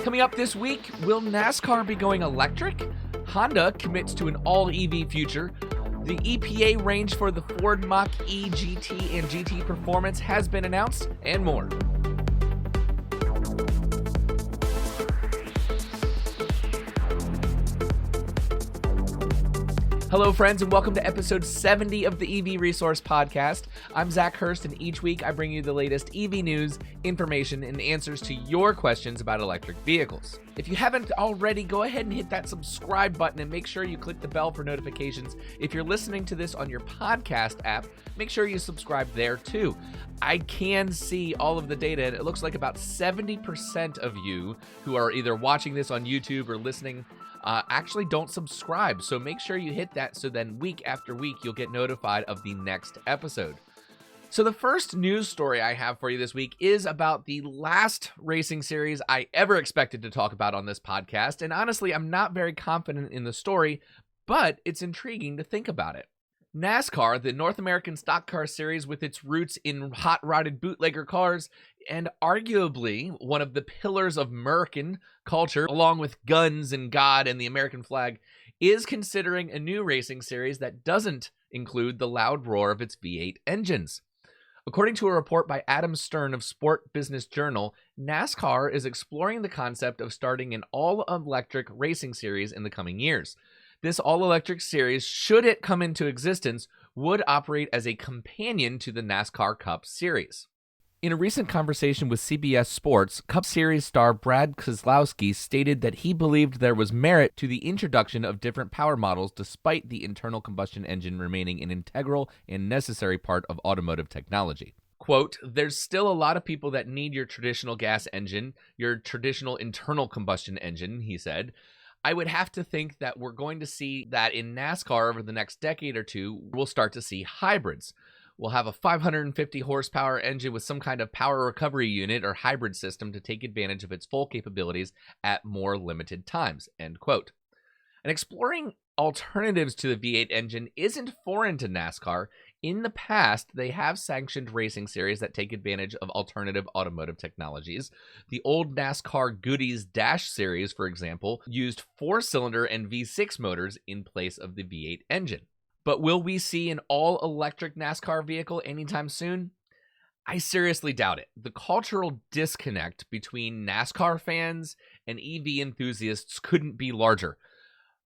Coming up this week, will NASCAR be going electric? Honda commits to an all-EV future. The EPA range for the Ford Mach E GT and GT Performance has been announced, and more. Hello, friends, and welcome to episode 70 of the EV Resource Podcast. I'm Zach Hurst, and each week I bring you the latest EV news, information, and answers to your questions about electric vehicles. If you haven't already, go ahead and hit that subscribe button and make sure you click the bell for notifications. If you're listening to this on your podcast app, make sure you subscribe there too. I can see all of the data, and it looks like about 70% of you who are either watching this on YouTube or listening actually don't subscribe. So make sure you hit that so then week after week you'll get notified of the next episode. So the first news story I have for you this week is about the last racing series I ever expected to talk about on this podcast. And honestly, I'm not very confident in the story, but it's intriguing to think about it. NASCAR, the North American Stock Car Series with its roots in hot-rodded bootlegger cars, and arguably one of the pillars of American culture, along with guns and God and the American flag, is considering a new racing series that doesn't include the loud roar of its V8 engines. According to a report by Adam Stern of Sport Business Journal, NASCAR is exploring the concept of starting an all-electric racing series in the coming years. This all-electric series, should it come into existence, would operate as a companion to the NASCAR Cup Series. In a recent conversation with CBS Sports, Cup Series star Brad Keselowski stated that he believed there was merit to the introduction of different power models despite the internal combustion engine remaining an integral and necessary part of automotive technology. Quote, "There's still a lot of people that need your traditional gas engine, your traditional internal combustion engine," he said. "I would have to think that we're going to see that in NASCAR over the next decade or two, we'll start to see hybrids. We'll have a 550 horsepower engine with some kind of power recovery unit or hybrid system to take advantage of its full capabilities at more limited times," end quote. And exploring alternatives to the V8 engine isn't foreign to NASCAR. In the past, they have sanctioned racing series that take advantage of alternative automotive technologies. The old NASCAR Goodies Dash series, for example, used 4-cylinder and V6 motors in place of the V8 engine. But will we see an all-electric NASCAR vehicle anytime soon? I seriously doubt it. The cultural disconnect between NASCAR fans and EV enthusiasts couldn't be larger.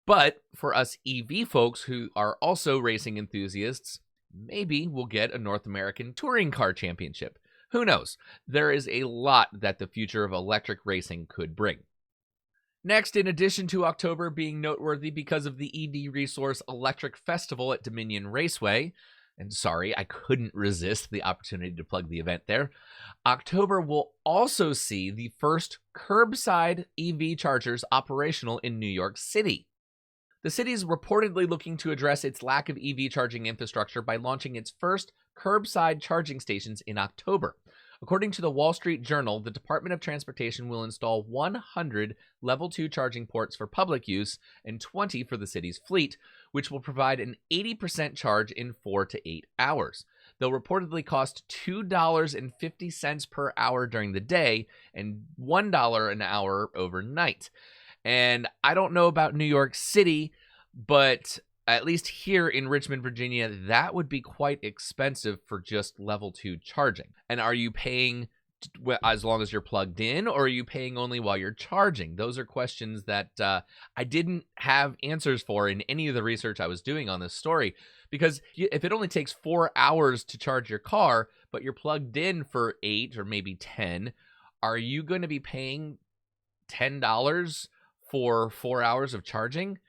But for us EV folks who are also racing enthusiasts, maybe we'll get a North American Touring Car Championship. Who knows? There is a lot that the future of electric racing could bring. Next, in addition to October being noteworthy because of the EV Resource Electric Festival at Dominion Raceway, and sorry, I couldn't resist the opportunity to plug the event there, October will also see the first curbside EV chargers operational in New York City. The city is reportedly looking to address its lack of EV charging infrastructure by launching its first curbside charging stations in October. According to the Wall Street Journal, the Department of Transportation will install 100 Level 2 charging ports for public use and 20 for the city's fleet, which will provide an 80% charge in 4 to 8 hours. They'll reportedly cost $2.50 per hour during the day and $1 an hour overnight. And I don't know about New York City, but at least here in Richmond, Virginia, that would be quite expensive for just level 2 charging. And are you paying as long as you're plugged in, or are you paying only while you're charging? Those are questions that I didn't have answers for in any of the research I was doing on this story. Because if it only takes 4 hours to charge your car, but you're plugged in for 8 or maybe 10, are you going to be paying $10 for 4 hours of charging?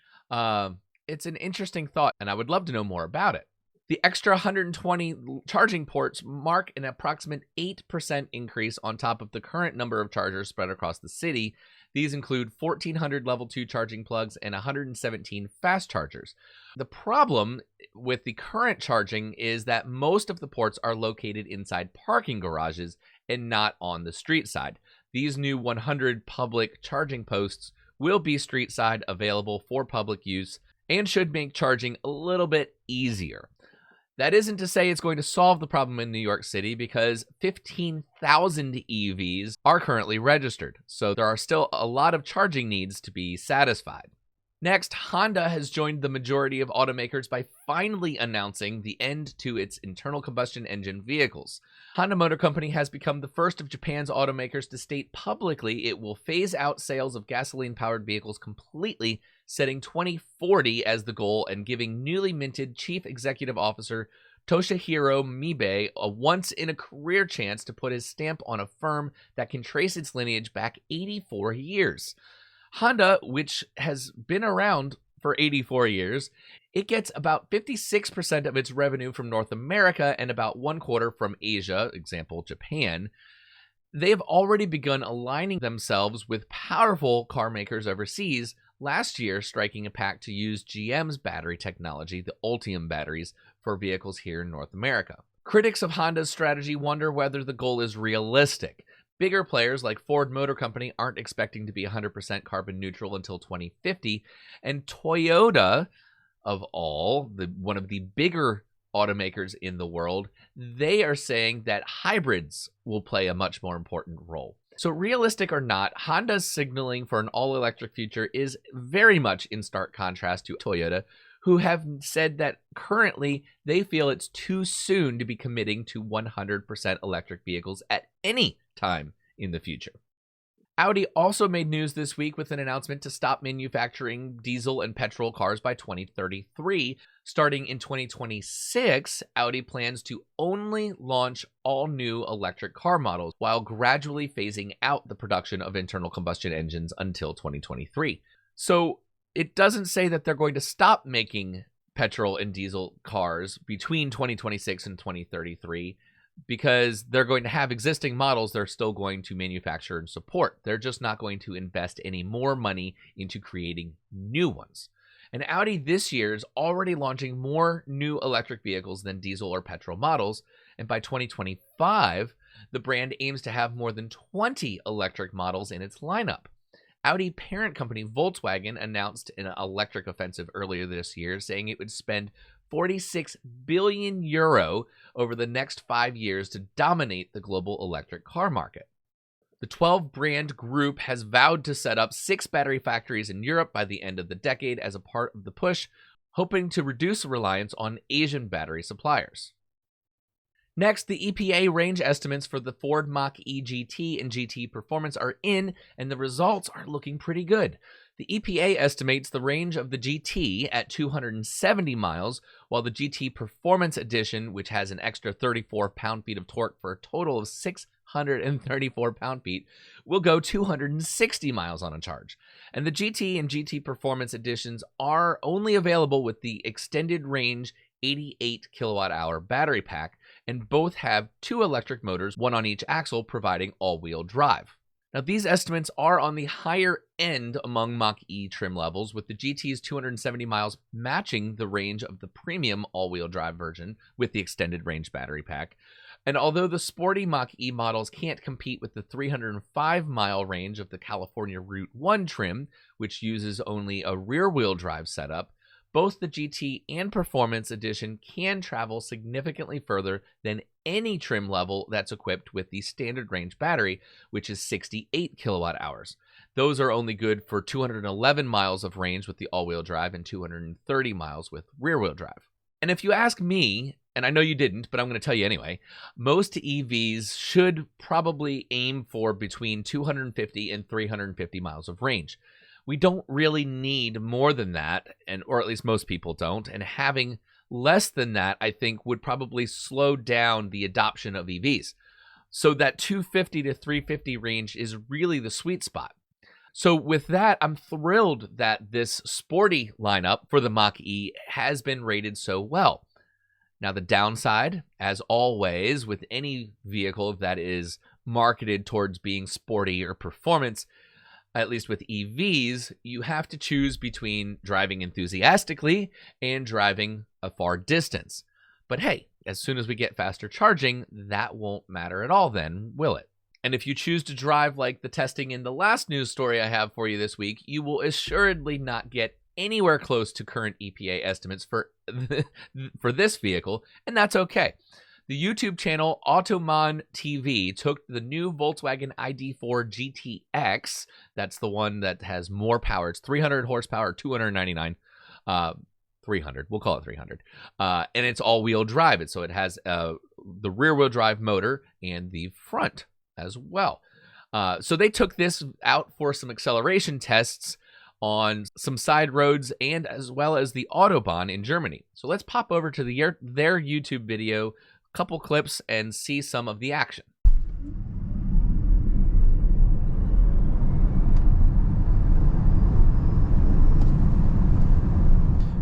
It's an interesting thought, and I would love to know more about it. The extra 120 charging ports mark an approximate 8% increase on top of the current number of chargers spread across the city. These include 1,400 level 2 charging plugs and 117 fast chargers. The problem with the current charging is that most of the ports are located inside parking garages and not on the street side. These new 100 public charging posts will be street side, available for public use, and should make charging a little bit easier. That isn't to say it's going to solve the problem in New York City, because 15,000 EVs are currently registered, so there are still a lot of charging needs to be satisfied. Next, Honda has joined the majority of automakers by finally announcing the end to its internal combustion engine vehicles. Honda Motor Company has become the first of Japan's automakers to state publicly it will phase out sales of gasoline-powered vehicles completely, setting 2040 as the goal and giving newly minted Chief Executive Officer Toshihiro Mibe a once-in-a-career chance to put his stamp on a firm that can trace its lineage back 84 years. Honda, which has been around for 84 years, it gets about 56% of its revenue from North America and about 1/4 from Asia, example Japan. They've already begun aligning themselves with powerful car makers overseas, last year striking a pact to use GM's battery technology, the Ultium batteries, for vehicles here in North America. Critics of Honda's strategy wonder whether the goal is realistic. Bigger players like Ford Motor Company aren't expecting to be 100% carbon neutral until 2050, and Toyota, of all, one of the bigger automakers in the world, they are saying that hybrids will play a much more important role. So realistic or not, Honda's signaling for an all-electric future is very much in stark contrast to Toyota, who have said that currently they feel it's too soon to be committing to 100% electric vehicles at any time in the future. Audi also made news this week with an announcement to stop manufacturing diesel and petrol cars by 2033. Starting in 2026, Audi plans to only launch all new electric car models while gradually phasing out the production of internal combustion engines until 2023. So it doesn't say that they're going to stop making petrol and diesel cars between 2026 and 2033, because they're going to have existing models they're still going to manufacture and support. They're just not going to invest any more money into creating new ones. And Audi this year is already launching more new electric vehicles than diesel or petrol models, and by 2025, the brand aims to have more than 20 electric models in its lineup. Audi parent company Volkswagen announced an electric offensive earlier this year, saying it would spend 46 billion euro over the next 5 years to dominate the global electric car market. The 12-brand group has vowed to set up 6 battery factories in Europe by the end of the decade as a part of the push, hoping to reduce reliance on Asian battery suppliers. Next, the EPA range estimates for the Ford Mach E GT and GT Performance are in, and the results are looking pretty good. The EPA estimates the range of the GT at 270 miles, while the GT Performance Edition, which has an extra 34 pound-feet of torque for a total of 634 pound-feet, will go 260 miles on a charge. And the GT and GT Performance Editions are only available with the extended range 88 kilowatt-hour battery pack, and both have 2 electric motors, one on each axle, providing all-wheel drive. Now, these estimates are on the higher end among Mach E trim levels, with the GT's 270 miles matching the range of the premium all-wheel drive version with the extended range battery pack. And although the sporty Mach E models can't compete with the 305-mile range of the California Route 1 trim, which uses only a rear-wheel drive setup, both the GT and Performance Edition can travel significantly further than any trim level that's equipped with the standard range battery, which is 68 kilowatt hours. Those are only good for 211 miles of range with the all-wheel drive and 230 miles with rear-wheel drive. And if you ask me, and I know you didn't, but I'm going to tell you anyway, most EVs should probably aim for between 250 and 350 miles of range. We don't really need more than that, or at least most people don't, and having less than that, I think, would probably slow down the adoption of EVs. So that 250 to 350 range is really the sweet spot. So with that, I'm thrilled that this sporty lineup for the Mach E has been rated so well. Now, the downside, as always, with any vehicle that is marketed towards being sporty or performance, at least with EVs, you have to choose between driving enthusiastically and driving a far distance. But hey, as soon as we get faster charging, that won't matter at all then, will it? And if you choose to drive like the testing in the last news story I have for you this week, you will assuredly not get anywhere close to current EPA estimates for for this vehicle, and that's okay. The YouTube channel Automan TV took the new Volkswagen ID4 GTX, that's the one that has more power, it's 300 horsepower, 299, 300, we'll call it 300, and it's all-wheel drive, so it has the rear-wheel drive motor and the front as well. So they took this out for some acceleration tests on some side roads and as well as the Autobahn in Germany. So let's pop over to their YouTube video, couple clips, and see some of the action.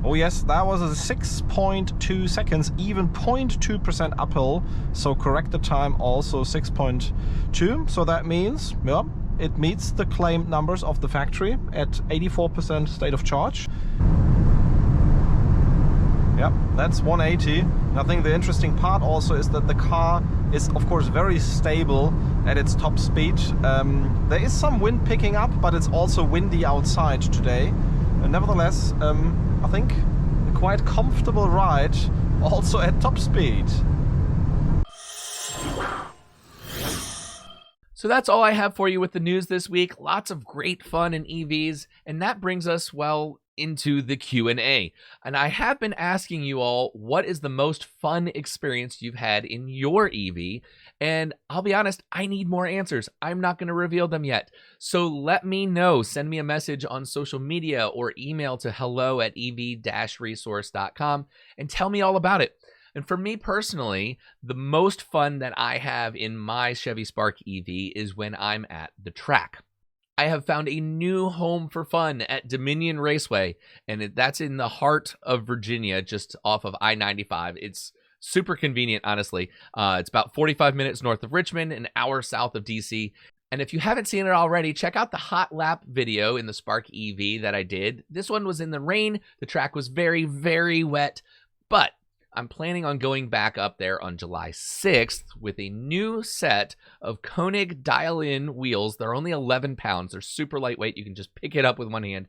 Oh yes, that was a 6.2 seconds, even 0.2% uphill, so corrected time also 6.2. So that means, yeah, it meets the claimed numbers of the factory at 84% state of charge. Yeah, that's 180. And I think the interesting part also is that the car is of course very stable at its top speed. There is some wind picking up, but it's also windy outside today. And nevertheless, I think a quite comfortable ride also at top speed. So that's all I have for you with the news this week. Lots of great fun in EVs, and that brings us, well, into the Q&A. And I have been asking you all, what is the most fun experience you've had in your EV? And I'll be honest, I need more answers. I'm not going to reveal them yet. So let me know. Send me a message on social media or email to hello@ev-resource.com and tell me all about it. And for me personally, the most fun that I have in my Chevy Spark EV is when I'm at the track. I have found a new home for fun at Dominion Raceway, and that's in the heart of Virginia, just off of I-95. It's super convenient, honestly. It's about 45 minutes north of Richmond, an hour south of DC. And if you haven't seen it already, check out the hot lap video in the Spark EV that I did. This one was in the rain. The track was very, very wet, but I'm planning on going back up there on July 6th with a new set of Koenig dial-in wheels. They're only 11 pounds. They're super lightweight. You can just pick it up with one hand.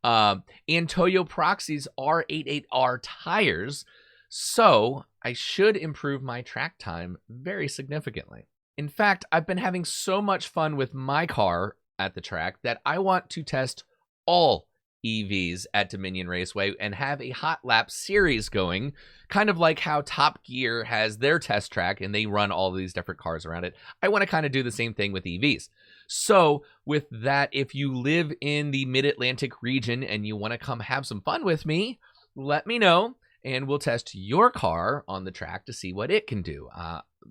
And Toyo Proxy's R88R tires. So I should improve my track time very significantly. In fact, I've been having so much fun with my car at the track that I want to test all EVs at Dominion Raceway and have a hot lap series going, kind of like how Top Gear has their test track and they run all these different cars around it. I want to kind of do the same thing with EVs. So with that, if you live in the Mid-Atlantic region and you want to come have some fun with me, let me know and we'll test your car on the track to see what it can do.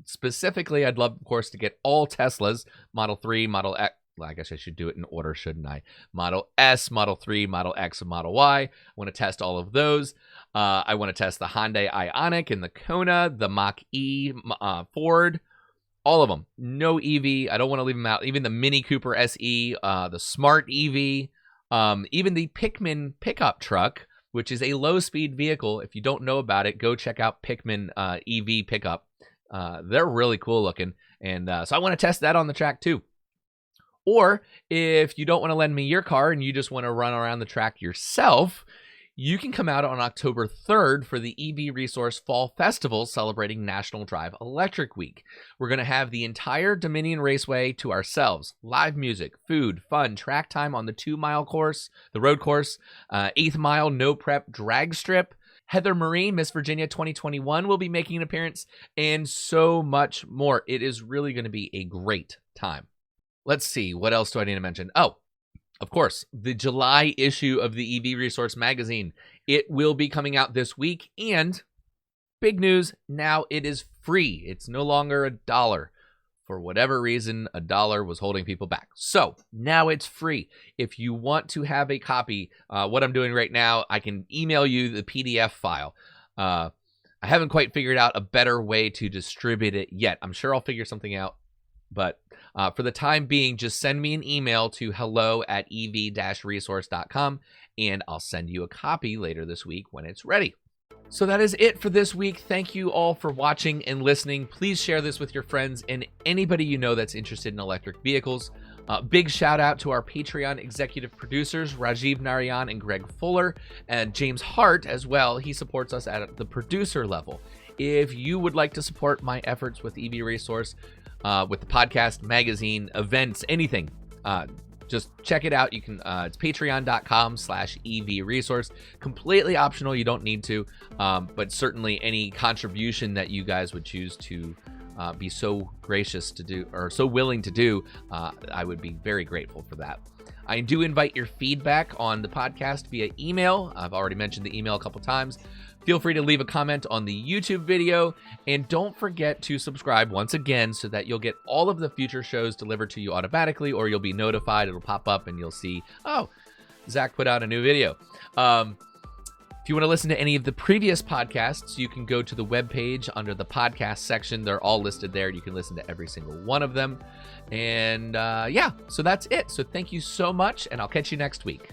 Specifically, I'd love, of course, to get all Teslas, Model 3, Model X. Well, I guess I should do it in order, shouldn't I? Model S, Model 3, Model X, and Model Y. I want to test all of those. I want to test the Hyundai Ioniq and the Kona, the Mach E, Ford, all of them. No EV. I don't want to leave them out. Even the Mini Cooper SE, the Smart EV, even the Pikmin pickup truck, which is a low-speed vehicle. If you don't know about it, go check out Pikmin EV pickup. They're really cool looking. And so I want to test that on the track too. Or if you don't want to lend me your car and you just want to run around the track yourself, you can come out on October 3rd for the EV Resource Fall Festival celebrating National Drive Electric Week. We're going to have the entire Dominion Raceway to ourselves. Live music, food, fun, track time on the 2-mile course, the road course, 8th mile no prep drag strip. Heather Marie, Miss Virginia 2021, will be making an appearance, and so much more. It is really going to be a great time. Let's see, what else do I need to mention? Oh, of course, the July issue of the EV Resource magazine. It will be coming out this week, and big news, now it is free. It's no longer $1. For whatever reason, $1 was holding people back. So now it's free. If you want to have a copy, what I'm doing right now, I can email you the PDF file. I haven't quite figured out a better way to distribute it yet. I'm sure I'll figure something out. But for the time being, just send me an email to hello@ev-resource.com and I'll send you a copy later this week when it's ready. So that is it for this week. Thank you all for watching and listening. Please share this with your friends and anybody you know that's interested in electric vehicles. Big shout out to our Patreon executive producers, Rajiv Narayan and Greg Fuller, and James Hart as well. He supports us at the producer level. If you would like to support my efforts with EV Resource, with the podcast, magazine, events, anything, just check it out. You can, it's patreon.com/EV Resource. Completely optional. You don't need to, but certainly any contribution that you guys would choose to be so gracious to do, or so willing to do, I would be very grateful for that. I do invite your feedback on the podcast via email. I've already mentioned the email a couple times. Feel free to leave a comment on the YouTube video, and don't forget to subscribe once again so that you'll get all of the future shows delivered to you automatically, or you'll be notified. It'll pop up and you'll see, oh, Zach put out a new video. If you want to listen to any of the previous podcasts, you can go to the webpage under the podcast section. They're all listed there. You can listen to every single one of them. And yeah, so that's it. So thank you so much, and I'll catch you next week.